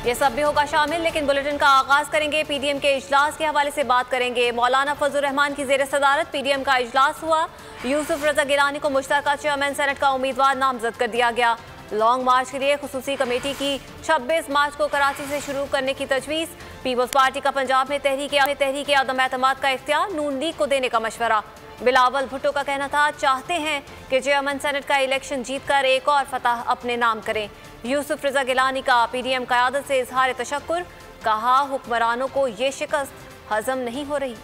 ये सब भी होगा शामिल, लेकिन बुलेटिन का आगाज करेंगे पीडीएम के इजलास के हवाले से बात करेंगे। मौलाना फजलुर रहमान की जेर सदारत पीडीएम का इजलास हुआ। यूसुफ रजा गिलानी को मुश्तरका चेयरमैन सेनेट का उम्मीदवार नामजद कर दिया गया। लॉन्ग मार्च के लिए खुसूसी कमेटी की 26 मार्च को कराची से शुरू करने की तजवीज़। पीपल्स पार्टी का पंजाब में तहरीक अदम एतमाद का इख्तियार नून लीग को देने का मशवरा। बिलावल भुट्टो का कहना था चाहते हैं कि चेयरमैन सेनेट का इलेक्शन जीतकर एक और फतह अपने नाम करें। यूसुफ रजा गिलानी का पीडीएम क़यादत से इजहार तशक्कुर, कहा हुक्मरानों को ये शिकस्त हजम नहीं हो रही।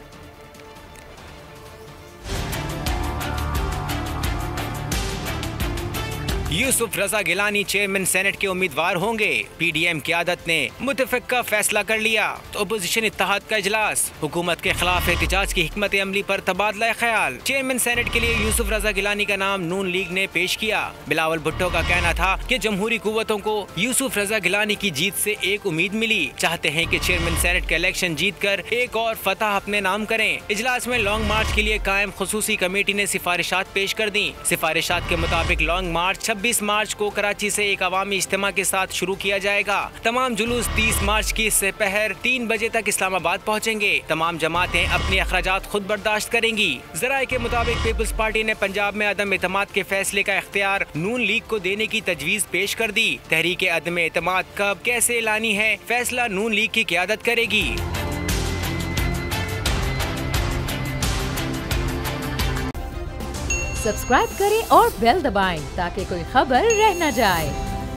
यूसुफ रजा गिलानी चेयरमैन सेनेट के उम्मीदवार होंगे। पीडीएम क़यादत ने मुतफ़िक़ का फैसला कर लिया तो अपोजिशन इत्तेहाद का इजलास। हुकूमत के खिलाफ एहतजाज की हिकमत अमली पर तबादला ख्याल। चेयरमैन सेनेट के लिए यूसुफ रजा गिलानी का नाम नून लीग ने पेश किया। बिलावल भुट्टो का कहना था कि जमहूरी कुव्वतों को यूसुफ रजा गिलानी की जीत से एक उम्मीद मिली। चाहते हैं कि चेयरमैन सेनेट का इलेक्शन जीत कर एक और फतह अपने नाम करें। इजलास में लॉन्ग मार्च के लिए कायम खुसूसी कमेटी ने सिफारिशात पेश कर दी। सिफारिशात के मुताबिक लॉन्ग मार्च 26 मार्च को कराची से एक अवामी इज्तिमा के साथ शुरू किया जाएगा। तमाम जुलूस 30 मार्च की दोपहर 3 बजे तक इस्लामाबाद पहुँचेंगे। तमाम जमातें अपने अखराजात खुद बर्दाश्त करेंगी। जराये के मुताबिक पीपल्स पार्टी ने पंजाब में अदम एतमाद के फैसले का इख्तियार नून लीग को देने की तजवीज़ पेश कर दी। तहरीक अदम एतमाद कब कैसे ऐलानी है, फैसला नून लीग की क़यादत करेगी। सब्सक्राइब करें और बेल दबाएं ताकि कोई खबर रह न जाए।